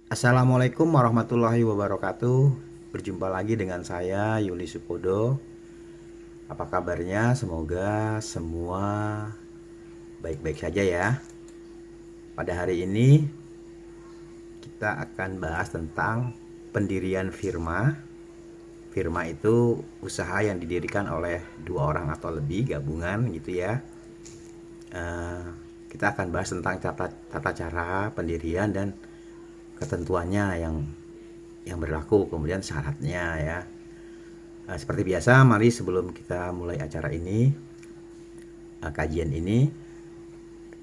Assalamualaikum warahmatullahi wabarakatuh. Berjumpa lagi dengan saya Yuli Supodo. Apa kabarnya? Semoga semua baik-baik saja ya. Pada hari ini kita akan bahas tentang pendirian firma. Firma itu usaha yang didirikan oleh dua orang atau lebih gabungan gitu ya. Eh, kita akan bahas tentang tata cara pendirian dan ketentuannya yang berlaku, kemudian syaratnya ya. Seperti biasa, mari sebelum kita mulai acara ini, kajian ini,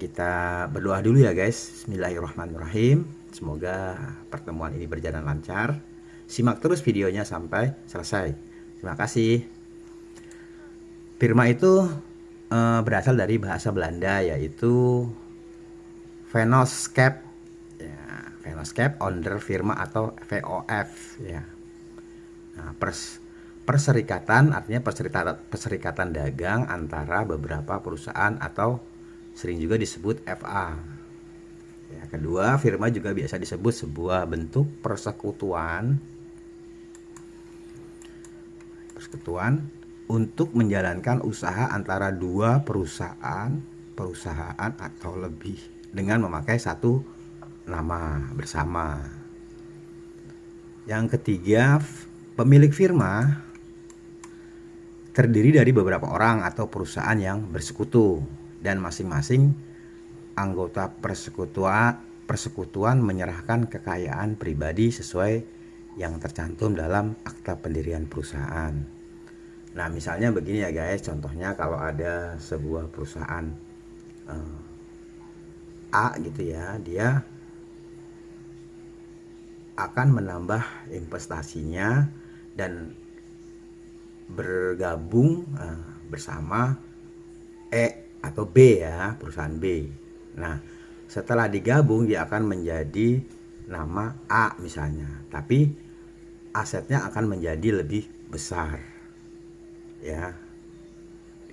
kita berdoa dulu ya guys. Bismillahirrahmanirrahim. Semoga pertemuan ini berjalan lancar. Simak terus videonya sampai selesai. Terima kasih. Firma itu berasal dari bahasa Belanda, yaitu Vennootschap ya, Vennootschap onder firma atau VOF ya. Nah, perserikatan artinya perserikatan dagang antara beberapa perusahaan atau sering juga disebut FA. Ya, kedua, firma juga biasa disebut sebuah bentuk persekutuan untuk menjalankan usaha antara dua perusahaan atau lebih dengan memakai satu nama bersama. Yang ketiga, pemilik firma terdiri dari beberapa orang atau perusahaan yang bersekutu dan masing-masing anggota persekutuan menyerahkan kekayaan pribadi sesuai yang tercantum dalam akta pendirian perusahaan. Nah, misalnya begini ya guys, contohnya kalau ada sebuah perusahaan A gitu ya, dia akan menambah investasinya dan bergabung bersama E atau B ya, perusahaan B. Nah, setelah digabung dia akan menjadi nama A misalnya, tapi asetnya akan menjadi lebih besar ya,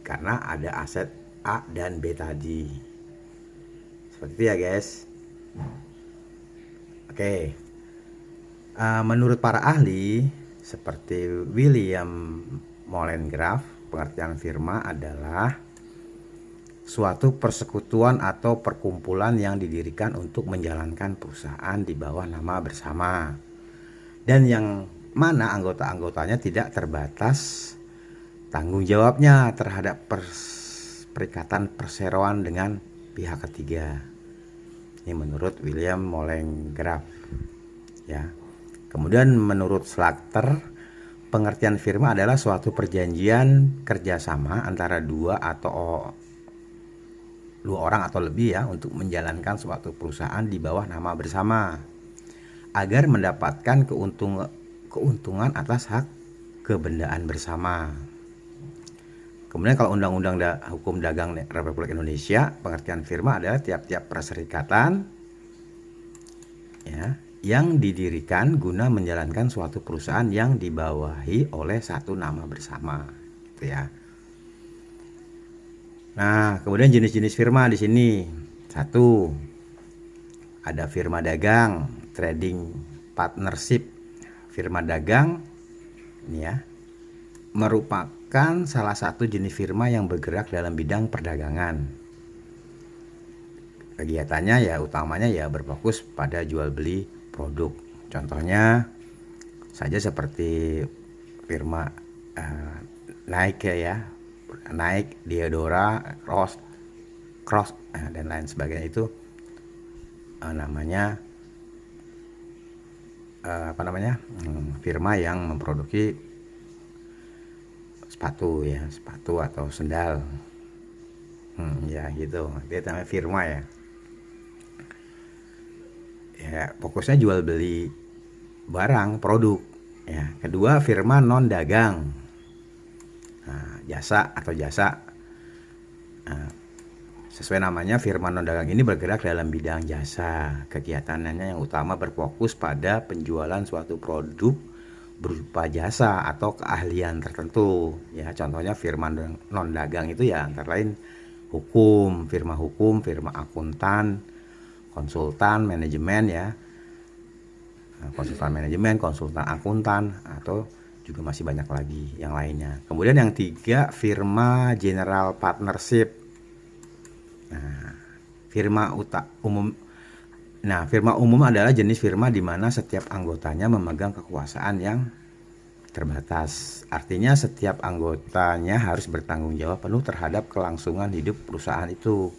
karena ada aset A dan B tadi. Seperti itu ya guys. Oke. Menurut para ahli seperti William Molengraf, pengertian firma adalah suatu persekutuan atau perkumpulan yang didirikan untuk menjalankan perusahaan di bawah nama bersama, dan yang mana anggota-anggotanya tidak terbatas tanggung jawabnya terhadap perikatan perseroan dengan pihak ketiga. Ini menurut William Molengraf ya. Kemudian menurut Slater, pengertian firma adalah suatu perjanjian kerjasama antara dua orang atau lebih ya untuk menjalankan suatu perusahaan di bawah nama bersama agar mendapatkan keuntungan atas hak kebendaan bersama. Kemudian kalau Undang-Undang Hukum Dagang Republik Indonesia, pengertian firma adalah tiap-tiap perserikatan ya, yang didirikan guna menjalankan suatu perusahaan yang dibawahi oleh satu nama bersama, gitu ya. Nah, kemudian jenis-jenis firma di sini. Satu, ada firma dagang, trading partnership. Firma dagang ini ya, merupakan salah satu jenis firma yang bergerak dalam bidang perdagangan. Kegiatannya ya utamanya ya berfokus pada jual beli produk. Contohnya saja seperti firma Nike ya, Nike, Diadora, Crocs dan lain sebagainya, itu namanya firma yang memproduksi sepatu ya, sepatu atau sendal ya gitu, dia namanya firma ya. Ya, fokusnya jual beli barang, produk ya. Kedua, firma non dagang, jasa. Sesuai namanya, firma non dagang ini bergerak dalam bidang jasa. Kegiatannya yang utama berfokus pada penjualan suatu produk berupa jasa atau keahlian tertentu ya. Contohnya firma non dagang itu ya antara lain firma hukum, firma akuntan, konsultan, manajemen ya, konsultan manajemen, konsultan akuntan, atau juga masih banyak lagi yang lainnya. Kemudian yang tiga, firma general partnership. Nah, firma umum adalah jenis firma di mana setiap anggotanya memegang kekuasaan yang terbatas. Artinya setiap anggotanya harus bertanggung jawab penuh terhadap kelangsungan hidup perusahaan itu.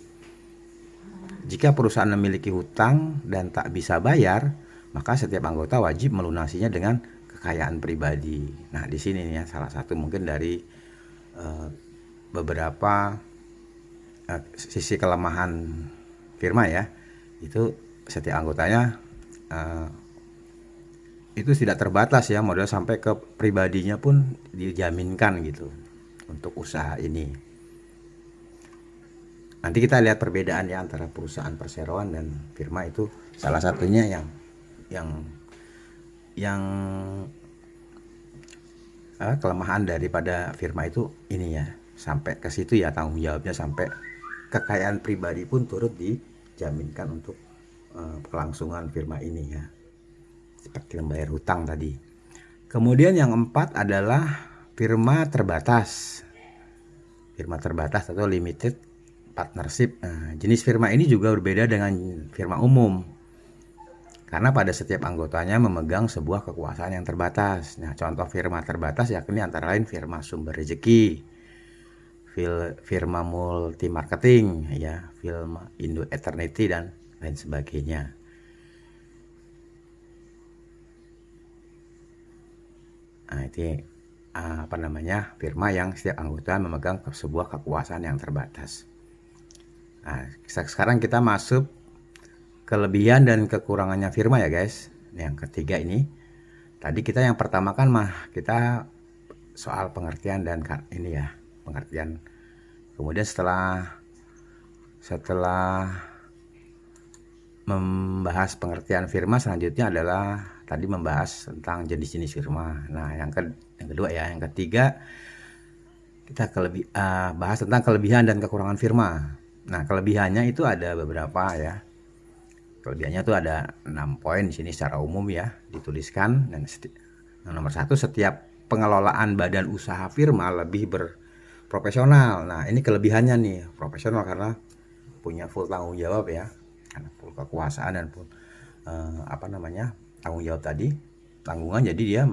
Jika perusahaan memiliki hutang dan tak bisa bayar, maka setiap anggota wajib melunasinya dengan kekayaan pribadi. Nah, di sini nih ya salah satu mungkin dari beberapa sisi kelemahan firma ya. Itu setiap anggotanya itu tidak terbatas ya, modal sampai ke pribadinya pun dijaminkan gitu untuk usaha ini. Nanti kita lihat perbedaan ya antara perusahaan perseroan dan firma, itu salah satunya yang kelemahan daripada firma itu ini ya, sampai ke situ ya tanggung jawabnya, sampai kekayaan pribadi pun turut dijaminkan untuk kelangsungan firma ini ya, seperti membayar hutang tadi. Kemudian yang empat adalah firma terbatas. Firma terbatas atau limited partnership. Nah, jenis firma ini juga berbeda dengan firma umum karena pada setiap anggotanya memegang sebuah kekuasaan yang terbatas. Nah, contoh firma terbatas yakni antara lain firma sumber rezeki, firma multi marketing ya, firma Indo Eternity dan lain sebagainya. Nah, itu firma yang setiap anggota memegang sebuah kekuasaan yang terbatas. Nah, sekarang kita masuk kelebihan dan kekurangannya firma ya guys. Yang ketiga ini, tadi kita yang pertama kan kita soal pengertian dan ini ya, pengertian. Kemudian setelah membahas pengertian firma, selanjutnya adalah tadi membahas tentang jenis-jenis firma. Nah, yang kedua ya, yang ketiga kita bahas tentang kelebihan dan kekurangan firma. Nah, kelebihannya itu ada beberapa ya. Kelebihannya itu ada 6 poin di sini secara umum ya dituliskan. Dan nomor 1, setiap pengelolaan badan usaha firma lebih berprofesional. Nah, ini kelebihannya nih, profesional karena punya full tanggung jawab ya, karena full kekuasaan dan full tanggung jawab tadi, tanggungan, jadi dia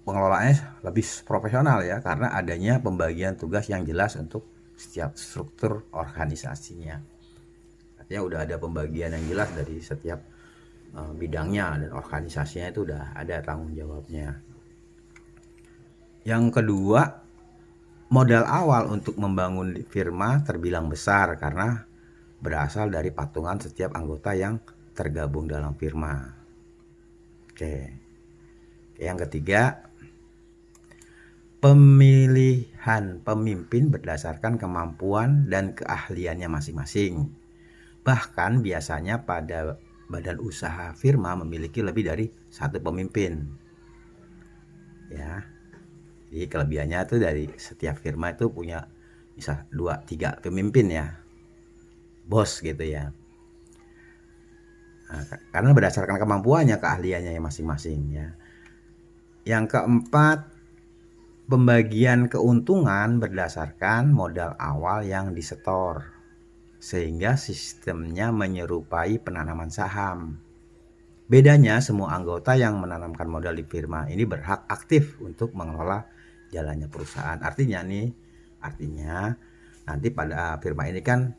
pengelolaannya lebih profesional ya, karena adanya pembagian tugas yang jelas untuk setiap struktur organisasinya. Artinya udah ada pembagian yang jelas dari setiap bidangnya dan organisasinya, itu udah ada tanggung jawabnya. Yang kedua, modal awal untuk membangun firma terbilang besar karena berasal dari patungan setiap anggota yang tergabung dalam firma. Oke. Yang ketiga, pemilihan pemimpin berdasarkan kemampuan dan keahliannya masing-masing. Bahkan biasanya pada badan usaha firma memiliki lebih dari satu pemimpin. Ya. Jadi kelebihannya itu dari setiap firma itu punya bisa 2-3 pemimpin ya. Bos gitu ya. Nah, karena berdasarkan kemampuannya, keahliannya masing-masing ya. Yang keempat, pembagian keuntungan berdasarkan modal awal yang disetor, sehingga sistemnya menyerupai penanaman saham. Bedanya, semua anggota yang menanamkan modal di firma ini berhak aktif untuk mengelola jalannya perusahaan. Artinya nanti pada firma ini kan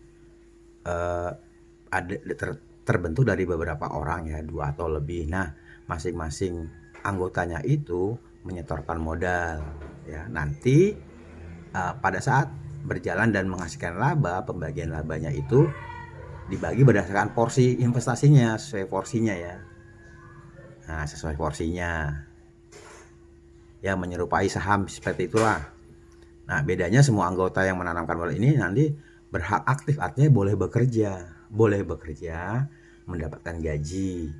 terbentuk dari beberapa orang ya, 2 atau lebih. Nah, masing-masing anggotanya itu menyetorkan modal ya. Nanti pada saat berjalan dan menghasilkan laba, pembagian labanya itu dibagi berdasarkan porsi investasinya, sesuai porsinya ya. Nah, sesuai porsinya ya, menyerupai saham seperti itulah. Nah, bedanya semua anggota yang menanamkan modal ini nanti berhak aktif, artinya boleh bekerja mendapatkan gaji.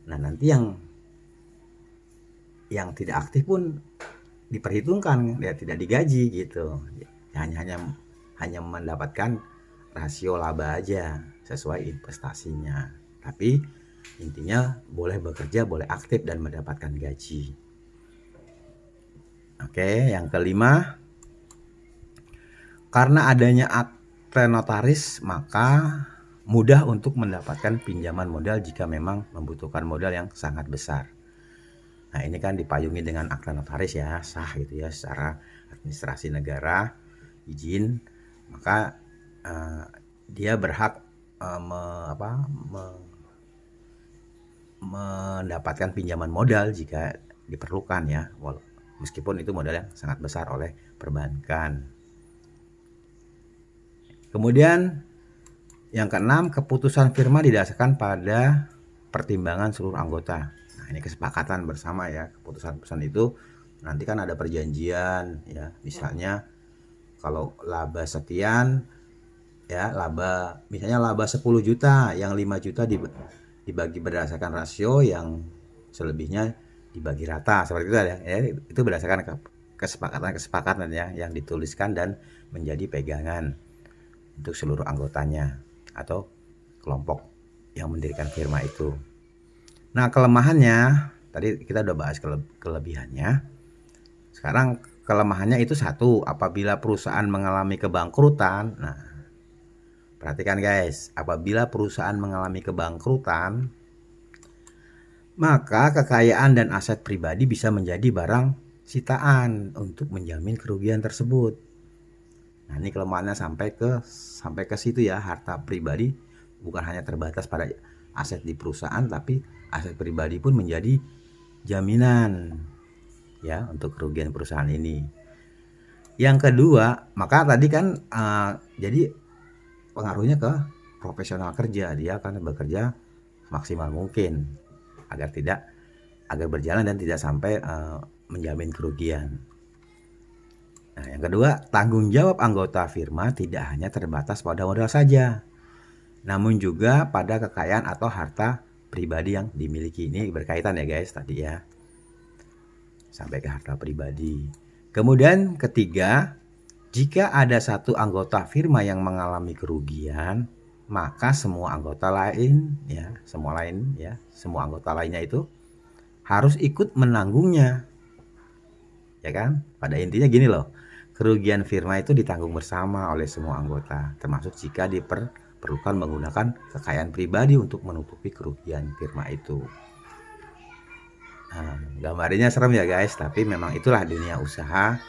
Nah, nanti yang tidak aktif pun diperhitungkan ya, tidak digaji gitu. Hanya mendapatkan rasio laba aja sesuai investasinya. Tapi Intinya boleh bekerja, boleh aktif dan mendapatkan gaji. Oke, yang kelima, karena adanya akte notaris maka mudah untuk mendapatkan pinjaman modal jika memang membutuhkan modal yang sangat besar. Nah, ini kan dipayungi dengan akte notaris ya, sah gitu ya secara administrasi negara, izin, maka dia berhak mendapatkan pinjaman modal jika diperlukan ya, meskipun itu modal yang sangat besar oleh perbankan. Kemudian yang keenam, keputusan firma didasarkan pada pertimbangan seluruh anggota. Nah, ini kesepakatan bersama ya. Keputusan itu nanti kan ada perjanjian ya. Misalnya kalau laba sekian ya, misalnya laba 10 juta, yang 5 juta dibagi berdasarkan rasio, yang selebihnya dibagi rata, seperti itu ya. Itu berdasarkan kesepakatan ya yang dituliskan dan menjadi pegangan untuk seluruh anggotanya atau kelompok yang mendirikan firma itu. Nah, kelemahannya tadi kita udah bahas kelebihannya. Sekarang kelemahannya itu satu, apabila perusahaan mengalami kebangkrutan. Nah, perhatikan guys, apabila perusahaan mengalami kebangkrutan, maka kekayaan dan aset pribadi bisa menjadi barang sitaan untuk menjamin kerugian tersebut. Nah, ini kelemahannya sampai ke situ ya. Harta pribadi bukan hanya terbatas pada aset di perusahaan, tapi aset pribadi pun menjadi jaminan ya untuk kerugian perusahaan ini. Yang kedua, maka tadi kan jadi pengaruhnya ke profesional kerja. Dia akan bekerja maksimal mungkin agar berjalan dan tidak sampai menjamin kerugian. Nah, yang kedua, tanggung jawab anggota firma tidak hanya terbatas pada modal saja, namun juga pada kekayaan atau harta pribadi yang dimiliki. Ini berkaitan ya guys tadi ya, sampai ke harta pribadi. Kemudian ketiga, jika ada satu anggota firma yang mengalami kerugian, maka semua anggota lainnya itu harus ikut menanggungnya. Ya kan? Pada intinya gini loh, kerugian firma itu ditanggung bersama oleh semua anggota, termasuk jika diperlukan menggunakan kekayaan pribadi untuk menutupi kerugian firma itu. Nah, gambarnya serem ya guys, tapi memang itulah dunia usaha.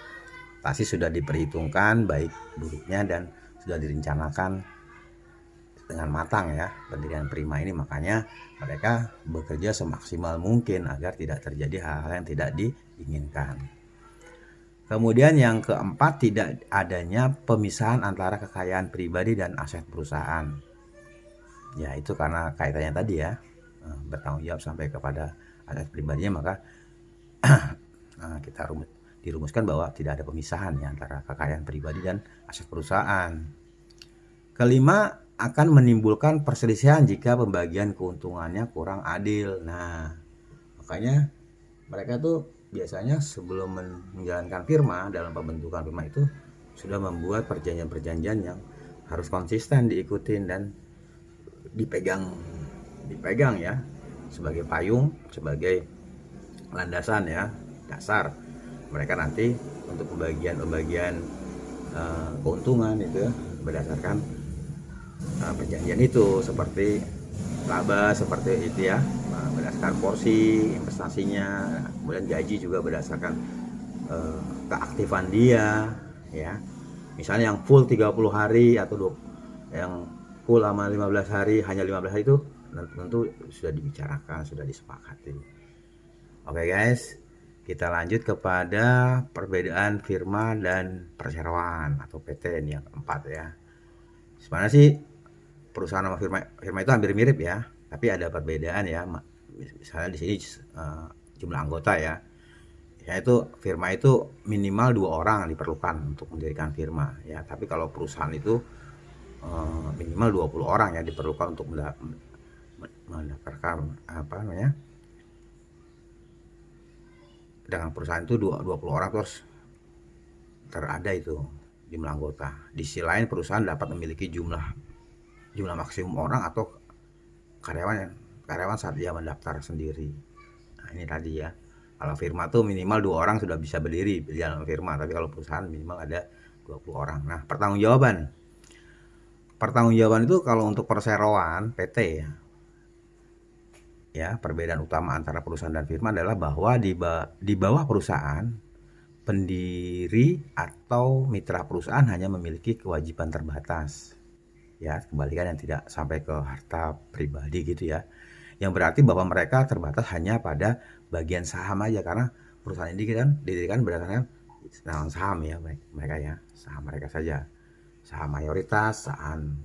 Pasti sudah diperhitungkan baik buruknya dan sudah direncanakan dengan matang ya pendirian firma ini. Makanya mereka bekerja semaksimal mungkin agar tidak terjadi hal-hal yang tidak diinginkan. Kemudian yang keempat, tidak adanya pemisahan antara kekayaan pribadi dan aset perusahaan. Ya, itu karena kaitannya tadi ya, bertanggung jawab sampai kepada aset pribadinya, maka kita dirumuskan bahwa tidak ada pemisahan ya antara kekayaan pribadi dan aset perusahaan. Kelima, akan menimbulkan perselisihan jika pembagian keuntungannya kurang adil. Nah, makanya mereka tuh biasanya sebelum menjalankan firma, dalam pembentukan firma itu sudah membuat perjanjian-perjanjian yang harus konsisten diikutin dan dipegang ya sebagai payung, sebagai landasan ya, dasar mereka nanti untuk pembagian keuntungan itu ya, berdasarkan perjanjian itu, seperti laba seperti itu ya, berdasarkan porsi investasinya. Kemudian gaji juga berdasarkan keaktifan dia ya. Misalnya yang full 30 hari atau yang full lama 15 hari, hanya 15 hari itu tentu sudah dibicarakan, sudah disepakati. Oke guys, kita lanjut kepada perbedaan firma dan perseroan atau PT ini yang keempat ya. Sebenarnya sih perusahaan sama firma itu hampir mirip ya, tapi ada perbedaan ya. Misalnya di sini jumlah anggota ya, yaitu firma itu minimal 2 orang diperlukan untuk mendirikan firma ya. Tapi kalau perusahaan itu minimal 20 orang ya diperlukan untuk mendaftarkan dengan perusahaan itu 20 orang terus terada itu jumlah anggota. Di sisi lain perusahaan dapat memiliki jumlah maksimum orang atau karyawan yang karyawan saat dia mendaftar sendiri. Nah, ini tadi ya. Kalau firma tuh minimal 2 orang sudah bisa berdiri di dalam firma, tapi kalau perusahaan minimal ada 20 orang. Nah, pertanggungjawaban. Pertanggungjawaban itu kalau untuk perseroan PT ya. Ya, perbedaan utama antara perusahaan dan firma adalah bahwa di bawah perusahaan, pendiri atau mitra perusahaan hanya memiliki kewajiban terbatas. Ya, kebalikan yang tidak sampai ke harta pribadi gitu ya. Yang berarti bahwa mereka terbatas hanya pada bagian saham aja, karena perusahaan ini kan didirikan berdasarkan saham ya mereka ya, saham mereka saja. Saham mayoritas, saham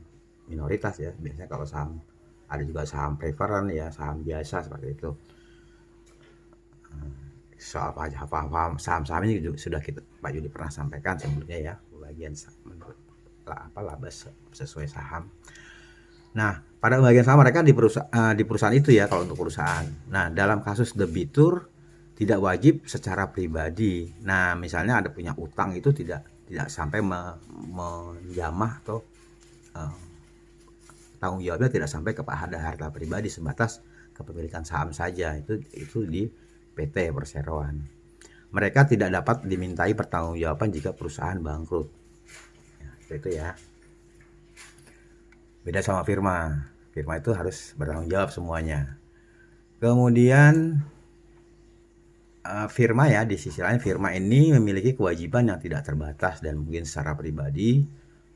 minoritas ya. Biasanya kalau saham ada juga saham preferen ya, saham biasa seperti itu. Soal apa saham-saham ini sudah Pak Yudi pernah sampaikan sebelumnya ya, bagian menurut laba sesuai saham. Nah, pada bagian saham mereka di perusahaan itu ya kalau untuk perusahaan. Nah, dalam kasus debitur tidak wajib secara pribadi. Nah, misalnya ada punya utang itu tidak sampai menjamah atau tanggung jawabnya tidak sampai kepada harta pribadi, sebatas kepemilikan saham saja. Itu di PT perseroan. Mereka tidak dapat dimintai pertanggungjawaban jika perusahaan bangkrut. Ya, itu ya. Beda sama firma. Firma itu harus bertanggung jawab semuanya. Kemudian firma ya, di sisi lain firma ini memiliki kewajiban yang tidak terbatas dan mungkin secara pribadi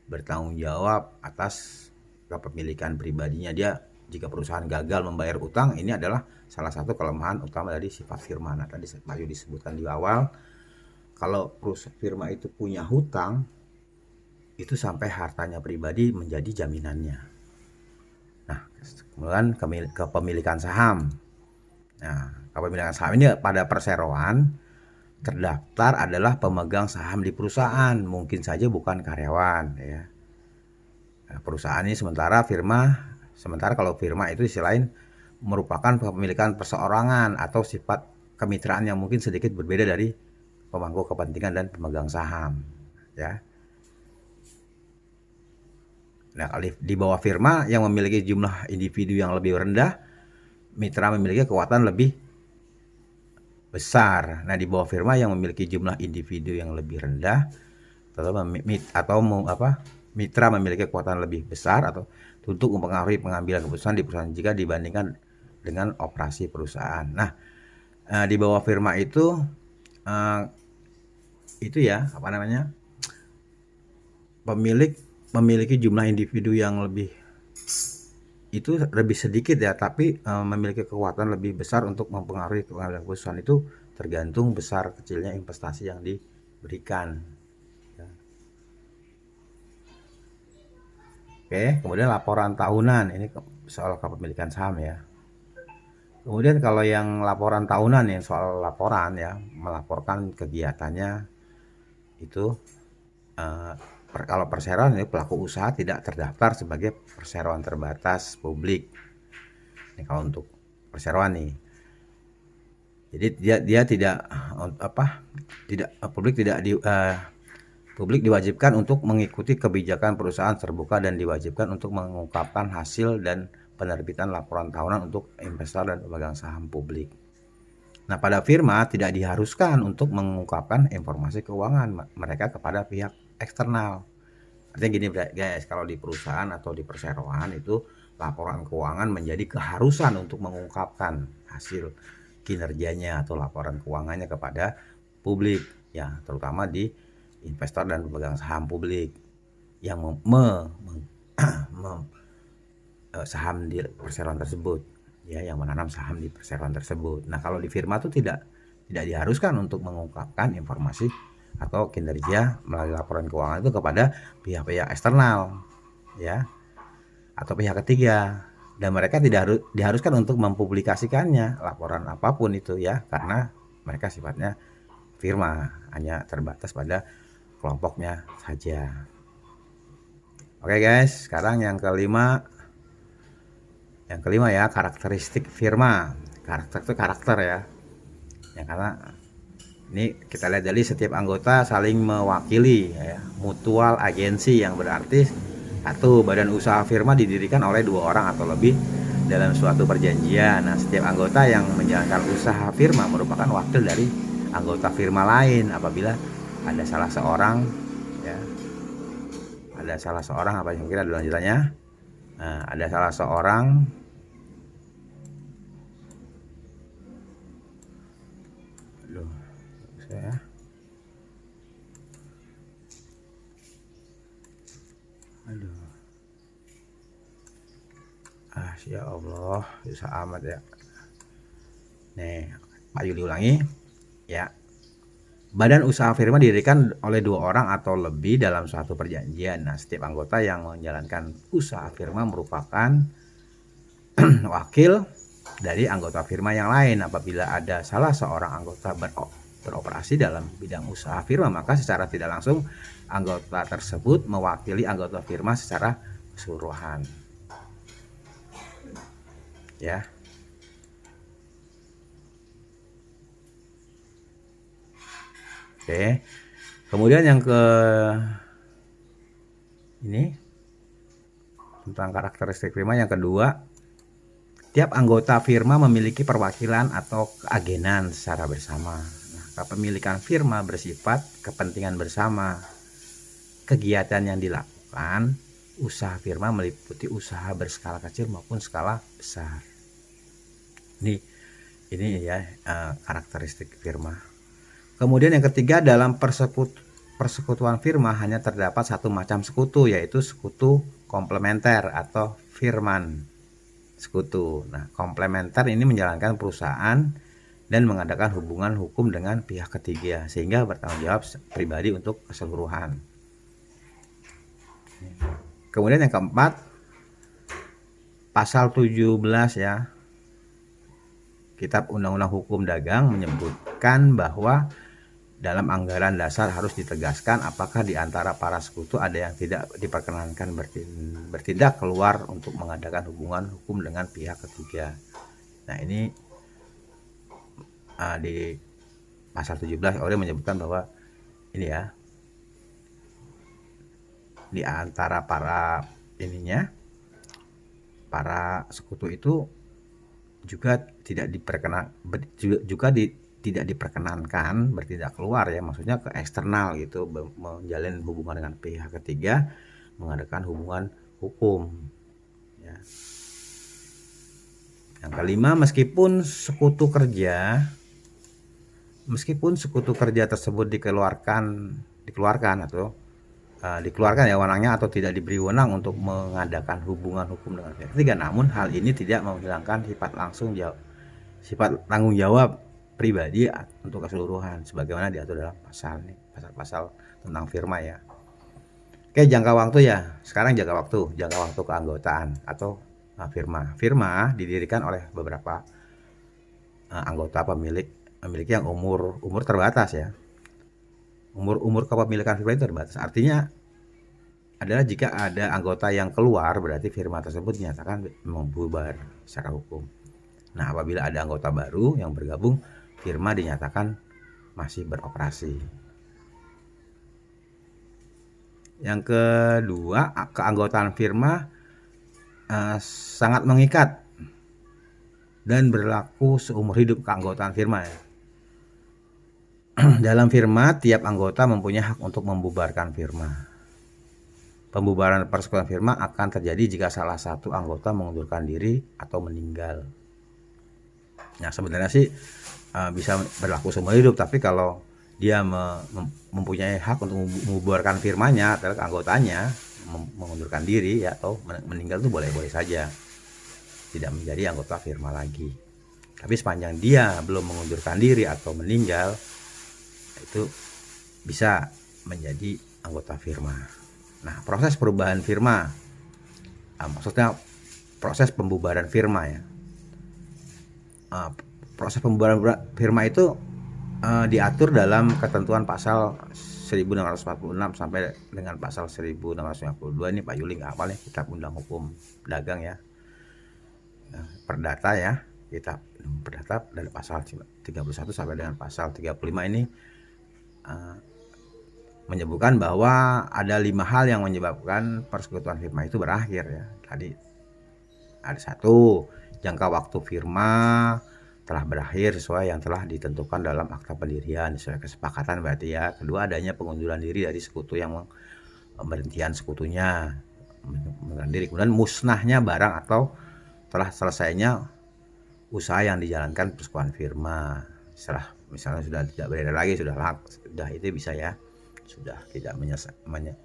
bertanggung jawab atas kepemilikan pribadinya dia. Jika perusahaan gagal membayar utang, ini adalah salah satu kelemahan utama dari sifat firma. Nah, tadi Pak Yudi disebutkan di awal, kalau firma itu punya hutang, itu sampai hartanya pribadi menjadi jaminannya. Nah, kemudian kepemilikan saham. Nah, kepemilikan saham ini pada perseroan terdaftar adalah pemegang saham di perusahaan, mungkin saja bukan karyawan ya. Nah, perusahaan ini sementara kalau firma itu istilah lain merupakan kepemilikan perseorangan atau sifat kemitraan yang mungkin sedikit berbeda dari pemangku kepentingan dan pemegang saham ya. Nah, di bawah firma yang memiliki jumlah individu yang lebih rendah, mitra memiliki kekuatan lebih besar. Nah, di bawah firma yang memiliki jumlah individu yang lebih rendah mitra memiliki kekuatan lebih besar atau untuk mempengaruhi pengambilan keputusan di perusahaan jika dibandingkan dengan operasi perusahaan. Nah, di bawah firma itu ya pemilik memiliki jumlah individu yang lebih sedikit ya, tapi memiliki kekuatan lebih besar untuk mempengaruhi pengambilan keputusan. Itu tergantung besar kecilnya investasi yang diberikan. Oke, kemudian laporan tahunan, ini soal kepemilikan saham ya. Kemudian kalau yang laporan tahunan yang soal laporan ya, melaporkan kegiatannya itu kalau perseroan ini pelaku usaha tidak terdaftar sebagai perseroan terbatas publik. Ini kalau untuk perseroan nih. Jadi dia publik diwajibkan untuk mengikuti kebijakan perusahaan terbuka dan diwajibkan untuk mengungkapkan hasil dan penerbitan laporan tahunan untuk investor dan pemegang saham publik. Nah, pada firma tidak diharuskan untuk mengungkapkan informasi keuangan mereka kepada pihak eksternal. Artinya gini guys, kalau di perusahaan atau di perseroan itu laporan keuangan menjadi keharusan untuk mengungkapkan hasil kinerjanya atau laporan keuangannya kepada publik ya, terutama di investor dan pemegang saham publik yang saham di perseroan tersebut ya, yang menanam saham di perseroan tersebut. Nah, kalau di firma itu tidak diharuskan untuk mengungkapkan informasi atau kinerja melalui laporan keuangan itu kepada pihak-pihak eksternal ya, atau pihak ketiga, dan mereka tidak diharuskan untuk mempublikasikannya laporan apapun itu ya, karena mereka sifatnya firma, hanya terbatas pada kelompoknya saja. Oke guys, sekarang yang kelima ya, karakteristik firma. Karakter ya. Yang karena ini kita lihat dari setiap anggota saling mewakili ya, mutual agensi, yang berarti satu, badan usaha firma didirikan oleh 2 orang atau lebih dalam suatu perjanjian. Nah, setiap anggota yang menjalankan usaha firma merupakan wakil dari anggota firma lain apabila ada salah seorang, ya, ada salah seorang apa yang kira dulu lanjutannya. Nah, ada salah seorang saya ya Allah, susah amat ya. Nih, Pak Yuli ulangi ya. Badan usaha firma didirikan oleh 2 orang atau lebih dalam suatu perjanjian. Nah, setiap anggota yang menjalankan usaha firma merupakan wakil dari anggota firma yang lain. Apabila ada salah seorang anggota beroperasi dalam bidang usaha firma, maka secara tidak langsung anggota tersebut mewakili anggota firma secara keseluruhan. Ya. Oke. Kemudian yang ini tentang karakteristik firma yang kedua, tiap anggota firma memiliki perwakilan atau keagenan secara bersama. Nah, kepemilikan firma bersifat kepentingan bersama. Kegiatan yang dilakukan usaha firma meliputi usaha berskala kecil maupun skala besar. Ini ya karakteristik firma. Kemudian yang ketiga, dalam persekutuan firma hanya terdapat satu macam sekutu, yaitu sekutu komplementer atau firman sekutu. Nah, komplementer ini menjalankan perusahaan dan mengadakan hubungan hukum dengan pihak ketiga sehingga bertanggung jawab pribadi untuk keseluruhan. Kemudian yang keempat, pasal 17 ya, Kitab Undang-Undang Hukum Dagang menyebutkan bahwa dalam anggaran dasar harus ditegaskan apakah di antara para sekutu ada yang tidak diperkenankan bertindak keluar untuk mengadakan hubungan hukum dengan pihak ketiga. Nah, ini di pasal 17 ORE menyebutkan bahwa ini ya, di antara para sekutu itu juga tidak diperkenankan bertindak keluar ya, maksudnya ke eksternal gitu, menjalin hubungan dengan pihak ketiga, mengadakan hubungan hukum ya. Yang kelima, meskipun sekutu kerja tersebut dikeluarkan ya wewenangnya atau tidak diberi wewenang untuk mengadakan hubungan hukum dengan pihak ketiga, namun hal ini tidak menghilangkan sifat tanggung jawab pribadi untuk keseluruhan sebagaimana diatur dalam pasal-pasal tentang firma ya. Oke, jangka waktu ya. Sekarang jangka waktu keanggotaan atau firma didirikan oleh beberapa anggota pemilik yang umur terbatas ya. Umur kepemilikan firma itu terbatas. Artinya adalah jika ada anggota yang keluar, berarti firma tersebut dinyatakan membubar secara hukum. Nah, apabila ada anggota baru yang bergabung, firma dinyatakan masih beroperasi. Yang kedua, keanggotaan firma sangat mengikat dan berlaku seumur hidup keanggotaan firma ya. Dalam firma, tiap anggota mempunyai hak untuk membubarkan firma. Pembubaran persekutuan firma akan terjadi jika salah satu anggota mengundurkan diri atau meninggal. Nah, sebenarnya sih bisa berlaku seumur hidup, tapi kalau dia mempunyai hak untuk membubarkan firmanya atau anggotanya mengundurkan diri ya, atau meninggal itu boleh-boleh saja, tidak menjadi anggota firma lagi. Tapi sepanjang dia belum mengundurkan diri atau meninggal, itu bisa menjadi anggota firma. Nah, proses perubahan firma, maksudnya proses pembubaran firma ya. Proses pembubaran firma itu diatur dalam ketentuan pasal 1646 sampai dengan pasal 1652. Ini Pak Yuli nggak hafal nih, Kitab Undang Hukum Dagang ya, Perdata ya, Kitab Perdata dari pasal 31 sampai dengan pasal 35 ini menyebutkan bahwa ada 5 hal yang menyebabkan persekutuan firma itu berakhir ya. Tadi Ada satu, jangka waktu firma telah berakhir sesuai yang telah ditentukan dalam akta pendirian sesuai kesepakatan berarti ya. Kedua, adanya pengunduran diri dari sekutu yang pemberhentian sekutunya mengunduran diri. Kemudian musnahnya barang atau telah selesainya usaha yang dijalankan persekutuan firma. Setelah misalnya sudah tidak beredar lagi, sudah itu bisa ya, sudah tidak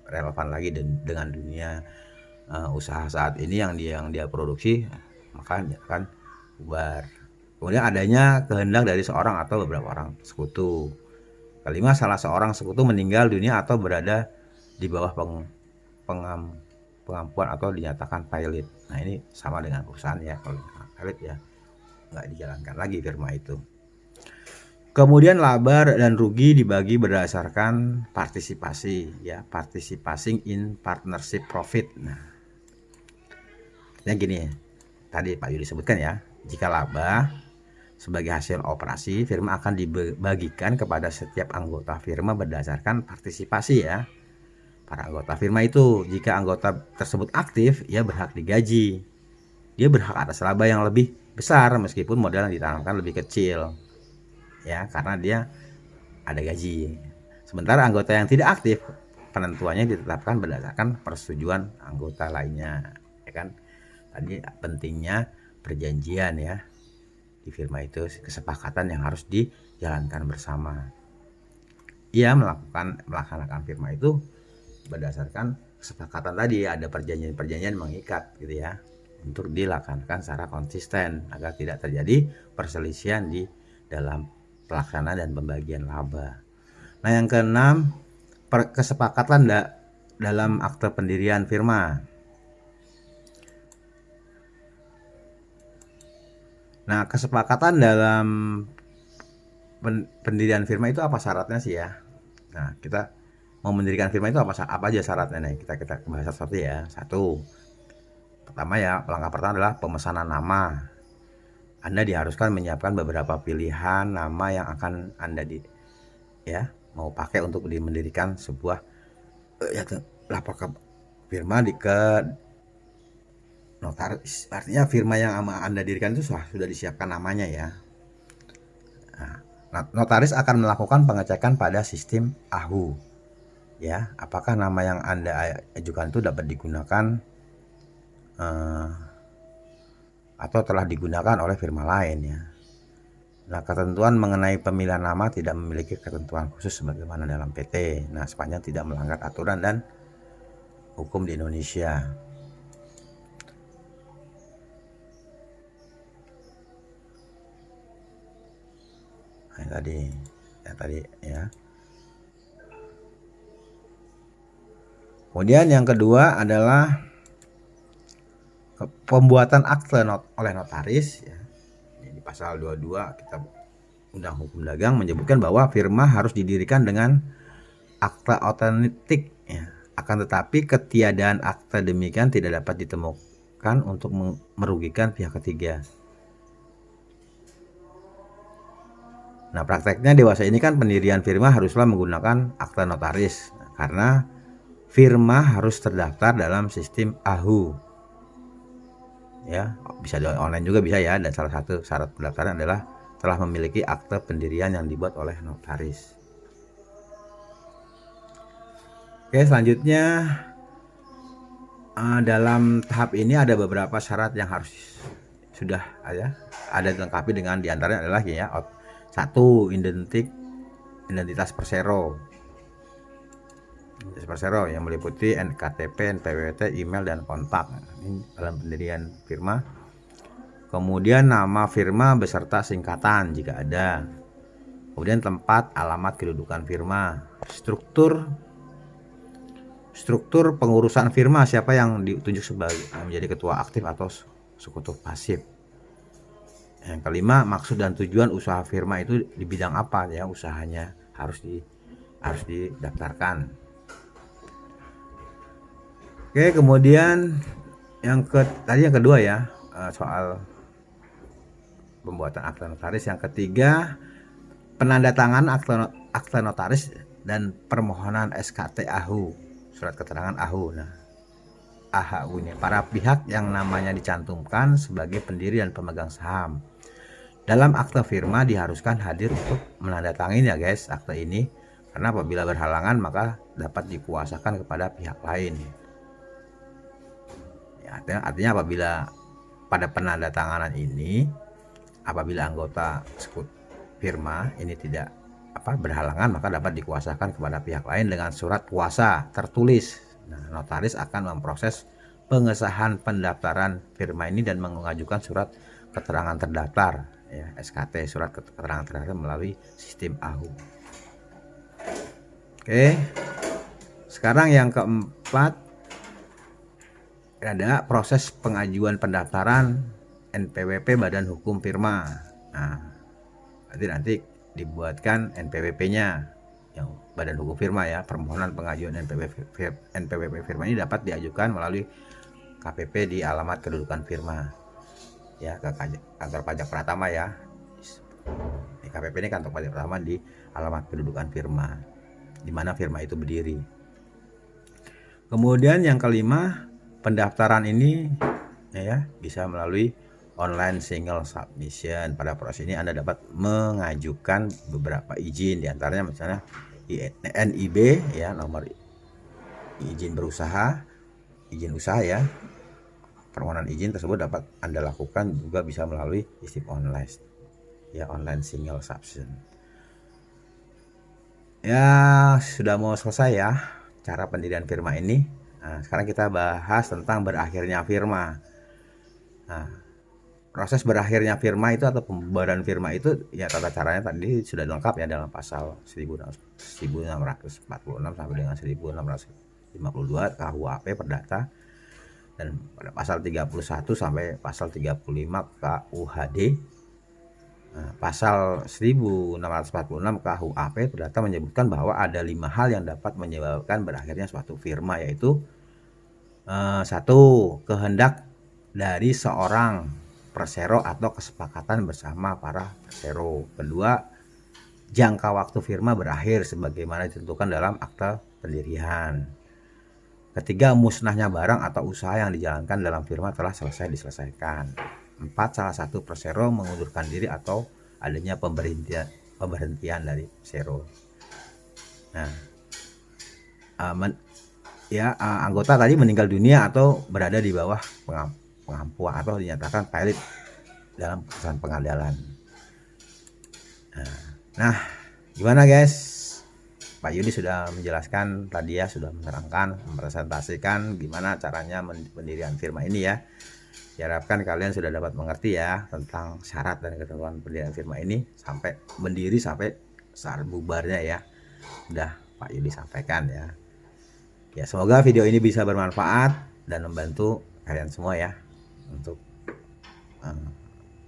relevan lagi dengan dunia usaha saat ini yang dia produksi, maka akan bubar. Kemudian adanya kehendak dari seorang atau beberapa orang sekutu. Kelima, salah seorang sekutu meninggal dunia atau berada di bawah pengampuan atau dinyatakan pilot. Nah, ini sama dengan perusahaan ya, kalau pilot ya nggak dijalankan lagi firma itu. Kemudian laba dan rugi dibagi berdasarkan partisipasi ya, participating in partnership profit. Nah, yang gini tadi Pak Yudi sebutkan ya, jika laba sebagai hasil operasi firma akan dibagikan kepada setiap anggota firma berdasarkan partisipasi ya. Para anggota firma itu, jika anggota tersebut aktif, ia berhak digaji. Dia berhak atas laba yang lebih besar meskipun modal yang ditanamkan lebih kecil. Ya, karena dia ada gaji. Sementara anggota yang tidak aktif, penentuannya ditetapkan berdasarkan persetujuan anggota lainnya, ya kan? Tadi pentingnya perjanjian ya di firma itu, kesepakatan yang harus dijalankan bersama. Ia melaksanakan firma itu berdasarkan kesepakatan tadi, ada perjanjian mengikat gitu ya, untuk dilaksanakan secara konsisten agar tidak terjadi perselisihan di dalam pelaksanaan dan pembagian laba. Nah, yang keenam, kesepakatan dalam akte pendirian firma. Nah, kesepakatan dalam pendirian firma itu apa syaratnya sih ya? Nah, kita mau mendirikan firma itu apa aja syaratnya nih? Kita bahas satu ya. Satu, pertama ya, langkah pertama adalah pemesanan nama. Anda diharuskan menyiapkan beberapa pilihan nama yang akan Anda mau pakai untuk mendirikan sebuah lapor ke firma ke notaris. Artinya firma yang Anda dirikan itu sudah disiapkan namanya ya. Nah, notaris akan melakukan pengecekan pada sistem AHU ya, apakah nama yang Anda ajukan itu dapat digunakan atau telah digunakan oleh firma lain ya. Nah, ketentuan mengenai pemilihan nama tidak memiliki ketentuan khusus sebagaimana dalam PT. Nah, sepanjang tidak melanggar aturan dan hukum di Indonesia. Nah, tadi ya. Kemudian yang kedua adalah pembuatan akte oleh notaris ya. Di pasal 22 Kitab Undang Hukum Dagang menyebutkan bahwa firma harus didirikan dengan akta otentik ya. Akan tetapi ketiadaan akta demikian tidak dapat ditemukan untuk merugikan pihak ketiga. Nah, prakteknya dewasa ini kan pendirian firma haruslah menggunakan akta notaris karena firma harus terdaftar dalam sistem AHU. Ya, bisa online juga bisa ya, dan salah satu syarat pendaftaran adalah telah memiliki akte pendirian yang dibuat oleh notaris. Oke, selanjutnya dalam tahap ini ada beberapa syarat yang harus sudah ada dilengkapi dengan diantaranya adalah ya, satu, identitas persero. Identitas persero yang meliputi KTP, NPWT, email, dan kontak. Ini dalam pendirian firma. Kemudian nama firma beserta singkatan jika ada. Kemudian tempat, alamat, kedudukan firma. Struktur pengurusan firma, siapa yang ditunjuk sebagai menjadi ketua aktif atau sekutu pasif. Yang kelima, maksud dan tujuan usaha firma itu di bidang apa ya, usahanya harus didaftarkan. Oke, kemudian yang kedua ya, soal pembuatan akta notaris. Yang ketiga, penandatangan akta notaris dan permohonan SKT AHU, surat keterangan AHU. Nah, AHU ini, para pihak yang namanya dicantumkan sebagai pendiri dan pemegang saham. Dalam akte firma diharuskan hadir untuk menandatangani ya guys akte ini, karena apabila berhalangan maka dapat dikuasakan kepada pihak lain. Ya, artinya apabila pada penandatanganan ini, apabila anggota firma ini tidak berhalangan maka dapat dikuasakan kepada pihak lain dengan surat kuasa tertulis. Nah, notaris akan memproses pengesahan pendaftaran firma ini dan mengajukan surat keterangan terdaftar ya, SKT, surat keterangan terdaftar melalui sistem AHU. Oke. Sekarang yang keempat ada proses pengajuan pendaftaran NPWP Badan Hukum Firma. Nah, nanti dibuatkan NPWP-nya yang Badan Hukum Firma ya. Permohonan pengajuan NPWP firma ini dapat diajukan melalui KPP di alamat kedudukan firma ya, ke kantor pajak Pratama ya. Di KPP ini kantor pajak Pratama di alamat kedudukan firma di mana firma itu berdiri. Kemudian yang kelima, pendaftaran ini ya bisa melalui online single submission. Pada proses ini Anda dapat mengajukan beberapa izin, diantaranya misalnya NIB ya, nomor izin berusaha, izin usaha ya. Permohonan izin tersebut dapat Anda lakukan juga bisa melalui sistem online ya, online single submission. Ya, sudah mau selesai ya cara pendirian firma ini. Nah, sekarang kita bahas tentang berakhirnya firma. Nah, proses berakhirnya firma itu atau pembubaran firma itu ya, tata caranya tadi sudah lengkap ya dalam pasal 1646 sampai dengan 1652 KUHP Perdata, dan pada pasal 31 sampai pasal 35 KUHD. Nah, pasal 1646 KUHP Perdata menyebutkan bahwa ada 5 hal yang dapat menyebabkan berakhirnya suatu firma, yaitu 1. Kehendak dari seorang persero atau kesepakatan bersama para persero. 2. Jangka waktu firma berakhir sebagaimana ditentukan dalam akte pendirian. 3. Musnahnya barang atau usaha yang dijalankan dalam firma telah selesai diselesaikan. 4. Salah satu persero mengundurkan diri atau adanya pemberhentian dari persero. Nah, anggota tadi meninggal dunia atau berada di bawah pengampuan atau dinyatakan valid dalam putusan pengadilan. Nah, gimana guys? Pak Yudi sudah menjelaskan tadi ya, sudah menerangkan, mempresentasikan gimana caranya pendirian firma ini ya. Diharapkan kalian sudah dapat mengerti ya tentang syarat dan ketentuan pendirian firma ini sampai mendiri sampai saat bubarnya ya. Sudah Pak Yudi sampaikan ya. Ya, semoga video ini bisa bermanfaat dan membantu kalian semua ya untuk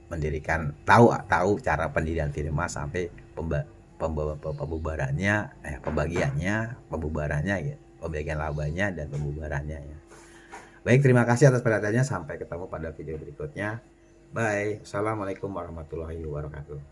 mendirikan tahu cara pendirian firma sampai pembubarannya, ya, pembagian labanya dan pembubarannya ya. Baik, terima kasih atas perhatiannya. Sampai ketemu pada video berikutnya. Bye. Assalamualaikum warahmatullahi wabarakatuh.